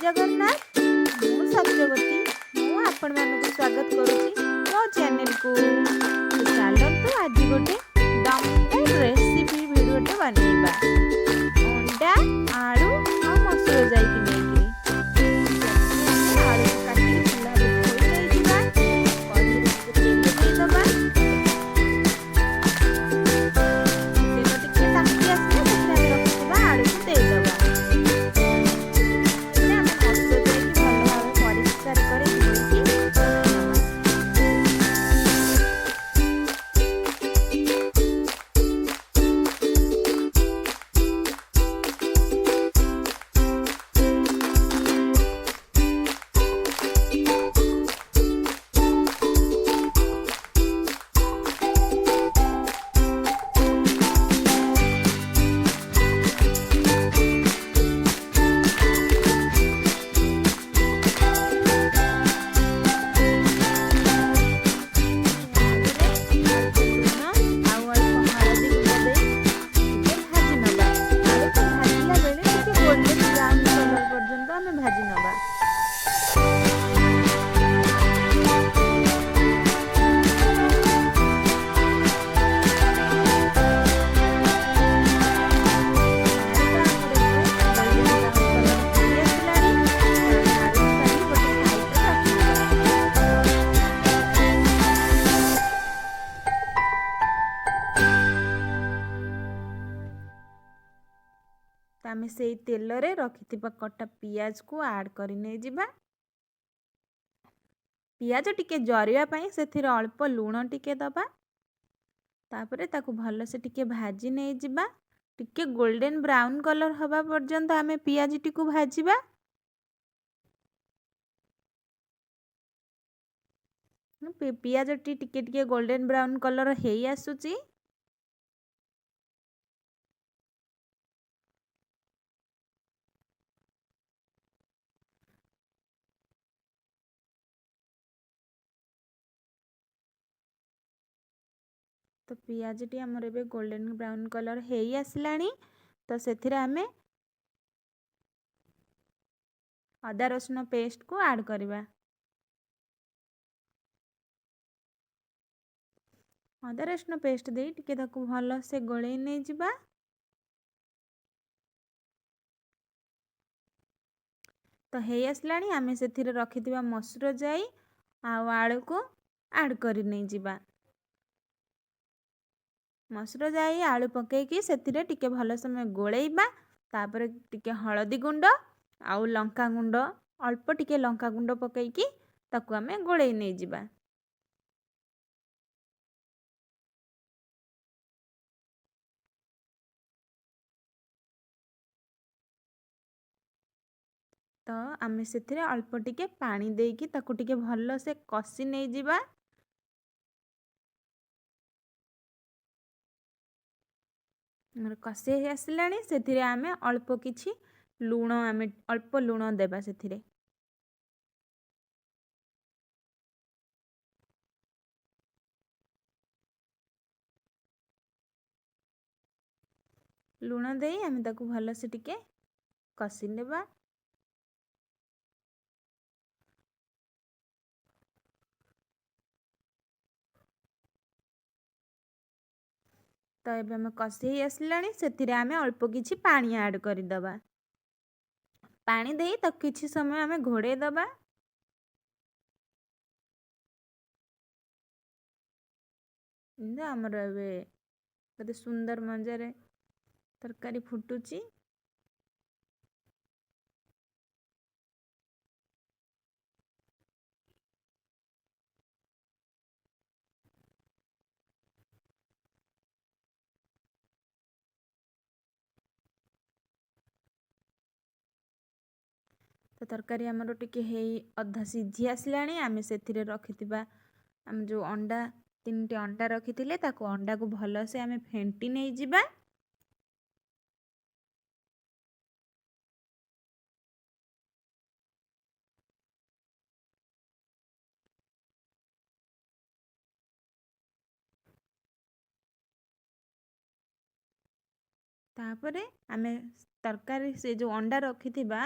जगन्नाथ मु सत्यवती आपको स्वागत करुच्ची मो चैनल को। तो चलतु आज गोटे दमदार रेसिपी वीडियोटे बनैबा अंडा आलू और मसूर जाई कि आलू काटी चूल्हा रे थोई देइबा कढ़ी रे तेल देई दबा तेल टिके ताकी आसे सेठा रखिबा आलू को देई दबा भाजी नबा आमे से तेल रे रखिथिबा कटा पियाज को ऐड करि नै जिबा। पियाज टिके जरिया पई सेथिरे अल्प लूण टिके दबा तापरे ताकू भलो से टिके भाजी नै जिबा। टिके गोल्डन ब्राउन कलर हवा पर्यंत आमे पियाज टिकू भाजीबा। पियाज टिके टिके गोल्डन ब्राउन कलर हेई आसुची। तो पियाज टी हमर एबे गोल्डन ब्राउन कलर हेई आसलानी। तो सेथिरे आमे अदा रसुन पेस्ट को ऐड करबा। अदा रसुन पेस्ट दे टिके ताकू भलो से गोळेई नै जिबा। तो हेई आसलानी आमे सेथिरे रखिथिबा मसूर जाई आ आलू को ऐड करि नै जिबा। मसूर जाई आलू पकेकी सेथिरे टिके भलो समय गोळेइबा। तापरे टिके हळदी गुंड आउ लंका गुंड अल्प टिके लंका गुंड पकेकी ताकू आमे गोळेई नै जिबा। तो आमे सेथिरे अल्प टिके पानी देकी ताकू टिके भलो से कसी नै जिबा। मोर कसे आसलानी सेथिरे आमे अल्प किछि लूण आमे अल्प लूण देबा सेथिरे। लूण देई आमे ताकू भलो से टिके कसी नेबा। तो एबे हम कसी हेई आसलानी सेथिरे आमे अल्प किछि पानी ऐड करि दबा। पानी देई तो किछि समय आमे घोड़े दबा। इंदा हमर एबे कते सुंदर मंजरे तरकारी फुटुची। तो तरकारी हमरो टिके हेई अधा सिझी आसलानी आमे सेथिरे रखिथिबा हम जो अंडा 3टी अंडा रखिथिले ताकू अंडा को भलो से आमे फेंटी नै जिबा। तापरे आमे तरकारी से जो अंडा रखिथिबा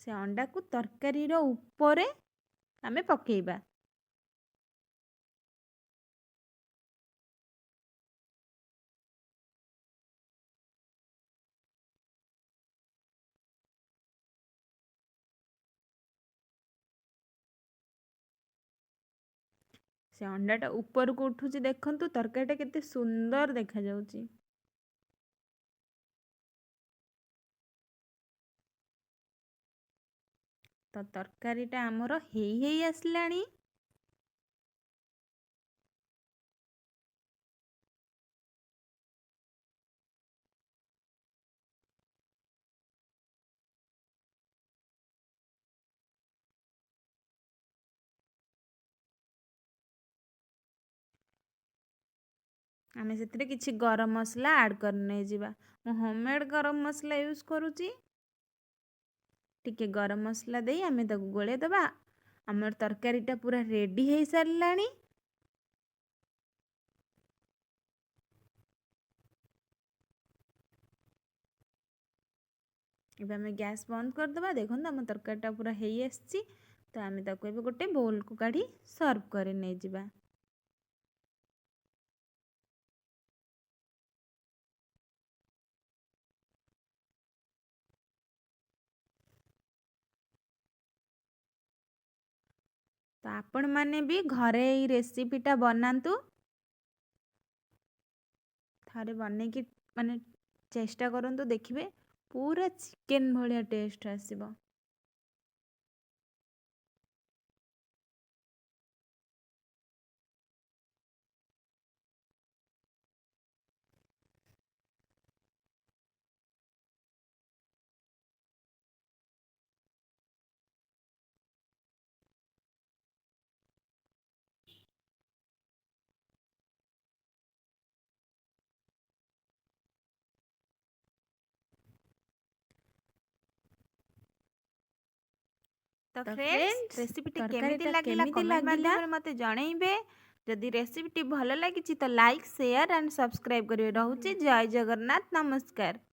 ସେ ଅଣ୍ଡାକୁ ତରକାରୀର ଉପରେ ଆମେ ପକେଇବା। ସେ ଅଣ୍ଡାଟା ଉପରକୁ ଉଠୁଛି, ଦେଖନ୍ତୁ ତରକାରୀଟା କେତେ ସୁନ୍ଦର ଦେଖାଯାଉଛି। ତ ତରକାରୀଟା ଆମର ହେଇ ଆସିଲାଣି। ଆମେ ସେଥିରେ କିଛି ଗରମ ମସଲା ଆଡ଼୍ କରି ନେଇଯିବା। ମୁଁ ହୋମମେଡ଼୍ ଗରମ ମସଲା ୟୁଜ୍ କରୁଛି। ଟିକେ ଗରମ ମସଲା ଦେଇ ଆମେ ତାକୁ ଗୋଳେଇ ଦେବା। ଆମର ତରକାରୀଟା ପୁରା ରେଡ଼ି ହେଇସାରିଲାଣି। ଏବେ ଆମେ ଗ୍ୟାସ୍ ବନ୍ଦ କରିଦେବା। ଦେଖନ୍ତୁ ଆମ ତରକାରୀଟା ପୁରା ହେଇ ଆସିଛି। ତ ଆମେ ତାକୁ ଏବେ ଗୋଟେ ବୋଲକୁ କାଢ଼ି ସର୍ଭ କରି ନେଇଯିବା। ତ ଆପଣମାନେ ବି ଘରେ ଏଇ ରେସିପିଟା ବନାନ୍ତୁ। ଥରେ ବନେଇକି ମାନେ ଚେଷ୍ଟା କରନ୍ତୁ, ଦେଖିବେ ପୁରା ଚିକେନ୍ ଭଳିଆ ଟେଷ୍ଟ ଆସିବ। ତ ଫ୍ରେଣ୍ଡସ୍, ରେସିପିଟି କେମିତି ଲାଗିଲା କମେଣ୍ଟ ମାଧ୍ୟମରେ ମୋତେ ଜଣେଇବେ। ଯଦି ରେସିପିଟି ଭଲ ଲାଗିଛି ତ ଲାଇକ୍, ସେୟାର ଆଣ୍ଡ ସବସ୍କ୍ରାଇବ୍ କରିବେ। ରହୁଛି। ଜୟ ଜଗନ୍ନାଥ, ନମସ୍କାର।